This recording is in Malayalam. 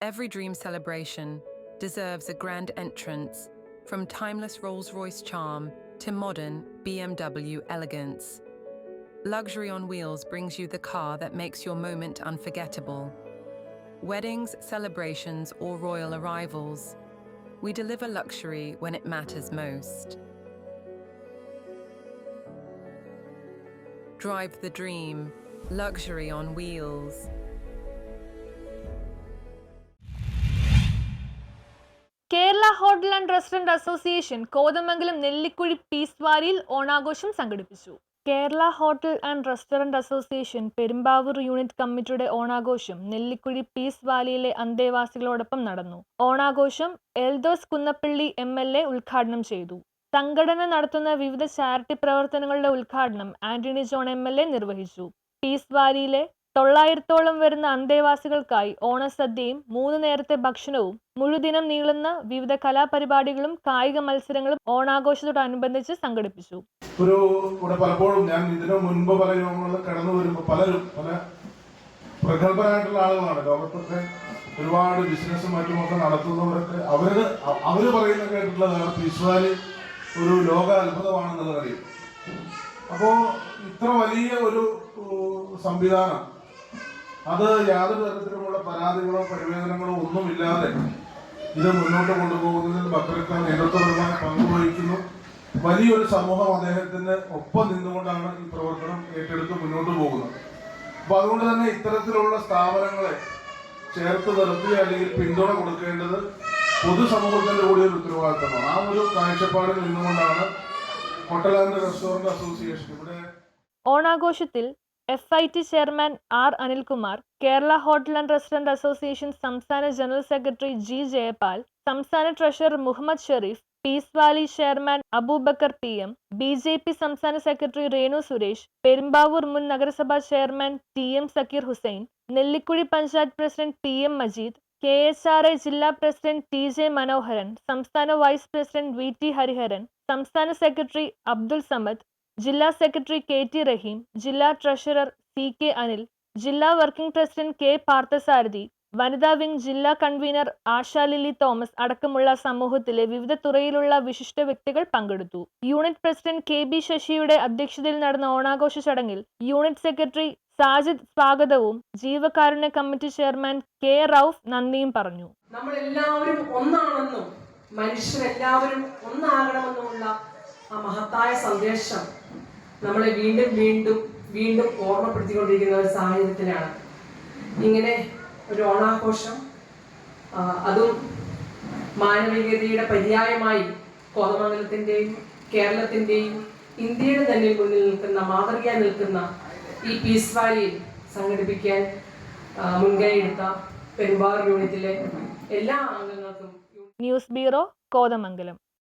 Every dream celebration deserves a grand entrance, from timeless Rolls-Royce charm to modern BMW elegance. Luxury on Wheels brings you the car that makes your moment unforgettable. Weddings, celebrations, or royal arrivals, we deliver luxury when it matters most. Drive the dream, luxury on wheels. Kerala hotel and restaurant association Kothamangalam Nellikuzhi peace വാലിയിൽ ഓണാഘോഷം സംഘടിപ്പിച്ചു. Kerala hotel and restaurant association Perumbavoor unit കമ്മിറ്റിയുടെ ഓണാഘോഷം നെല്ലിക്കുഴി പീസ് വാലിയിലെ അന്തേവാസികളോടൊപ്പം നടന്നു. ഓണാഘോഷം എൽദോസ് കുന്നപ്പള്ളി MLA ഉദ്ഘാടനം ചെയ്തു. സംഘടന നടത്തുന്ന വിവിധ ചാരിറ്റി പ്രവർത്തനങ്ങളുടെ ഉദ്ഘാടനം ആന്റണി ജോൺ MLA നിർവഹിച്ചു. പീസ് വാലിയിലെ 900ഓളം വരുന്ന അന്തേവാസികൾക്കായി ഓണസദ്യയും 3 നേരത്തെ ഭക്ഷണവും മുഴുദിനം നീളുന്ന വിവിധ കലാപരിപാടികളും കായിക മത്സരങ്ങളും ഓണാഘോഷത്തോടനുബന്ധിച്ച് സംഘടിപ്പിച്ചു. പലപ്പോഴും ഞാൻ ഇതിനു മുൻപ് പല യോഗങ്ങളിൽ കടന്നു വരുമ്പോൾ പലരും പല പ്രഗത്ഭരായിട്ടുള്ള ആളുകളാണ്. ലോകത്തൊക്കെ ഒരുപാട് ബിസിനസ്സും മറ്റുമൊക്കെ നടത്തുന്നവരൊക്കെ അവര് പറയുന്ന കേട്ടിട്ടുള്ളതാണ് പീസ് വാലി ഒരു ലോക അത്ഭുതമാണെന്നുള്ള കാര്യം. അപ്പോ ഇത്ര വലിയ ഒരു സംവിധാനം അത് യാതൊരു തരത്തിലുമുള്ള പരാതികളോ പരിവേദനങ്ങളോ ഒന്നുമില്ലാതെ ഇത് മുന്നോട്ട് കൊണ്ടുപോകുന്നതിൽ ബക്രക്ക നേതൃത്വപരമായി പങ്കുവഹിക്കുന്നു. വലിയൊരു സമൂഹം അദ്ദേഹത്തിന് ഒപ്പം നിന്നുകൊണ്ടാണ് ഈ പ്രവർത്തനം ഏറ്റെടുത്ത് മുന്നോട്ട് പോകുന്നത്. അപ്പൊ അതുകൊണ്ട് തന്നെ ഇത്തരത്തിലുള്ള സ്ഥാപനങ്ങളെ ചേർത്ത് നിർത്തി അല്ലെങ്കിൽ പിന്തുണ കൊടുക്കേണ്ടത് പൊതുസമൂഹത്തിന്റെ കൂടി ഒരു ഉത്തരവാദിത്തമാണ്. ആ ഒരു കാഴ്ചപ്പാടിൽ നിന്നുകൊണ്ടാണ് ഹോട്ടൽ ആൻഡ് റെസ്റ്റോറന്റ് അസോസിയേഷൻ ഇവിടെ ഓണാഘോഷത്തിൽ FIT chairman R. Anilkumar, Kerala hotel and restaurant association സംസ്ഥാന ജനറൽ സെക്രട്ടറി G. ജയപാൽ, സംസ്ഥാന treasurer Muhammad Sharif, peace valley chairman Abubakar PM, BJP സംസ്ഥാന സെക്രട്ടറി രേണു സുരേഷ്, പെരുമ്പാവൂർ മുൻ നഗരസഭാ chairman TM Zakir Hussain, Nellikuzhi panchayat president PM Majeed, KHRA ജില്ലാ പ്രസിഡന്റ് TJ മനോഹരൻ, സംസ്ഥാന വൈസ് പ്രസിഡന്റ് VT ഹരിഹരൻ, സംസ്ഥാന സെക്രട്ടറി അബ്ദുൽ സമദ്, ജില്ലാ സെക്രട്ടറി KT റഹീം, ജില്ലാ ട്രഷറർ CK അനിൽ, ജില്ലാ വർക്കിംഗ് പ്രസിഡന്റ് K. പാർത്ഥസാരഥി, വനിതാ വിംഗ് ജില്ലാ കൺവീനർ ആശാ ലില്ലി തോമസ് അടക്കമുള്ള സമൂഹത്തിലെ വിവിധ തുറയിലുള്ള വിശിഷ്ട വ്യക്തികൾ പങ്കെടുത്തു. യൂണിറ്റ് പ്രസിഡന്റ് KB ശശിയുടെ അധ്യക്ഷതയിൽ നടന്ന ഓണാഘോഷ ചടങ്ങിൽ യൂണിറ്റ് സെക്രട്ടറി സാജിദ് സ്വാഗതവും ജീവകാരുണ്യ കമ്മിറ്റി ചെയർമാൻ K. റൌഫ് നന്ദിയും പറഞ്ഞു. നമ്മളെല്ലാവരും ഒന്നാണെന്നും മനുഷ്യരെല്ലാവരും ഒന്നാകണമെന്നുമുള്ള ആ മഹത്തായ സന്ദേശം നമ്മളെ വീണ്ടും വീണ്ടും വീണ്ടും ഓർമ്മപ്പെടുത്തിക്കൊണ്ടിരിക്കുന്ന ഒരു സാഹചര്യത്തിലാണ് ഇങ്ങനെ ഒരു ഓണാഘോഷം, അതും മാനവികതയുടെ പര്യായമായി കോതമംഗലത്തിൻ്റെയും കേരളത്തിൻ്റെയും ഇന്ത്യയുടെ തന്നെ മുന്നിൽ നിൽക്കുന്ന മാതൃകയായി നിൽക്കുന്ന ഈ പീസ് വാലിയിൽ സംഘടിപ്പിക്കാൻ മുൻകൈയെടുത്ത പെരുമ്പാവൂർ യൂണിറ്റിലെ എല്ലാ അംഗങ്ങൾക്കും. News bureau, Kothamangalam.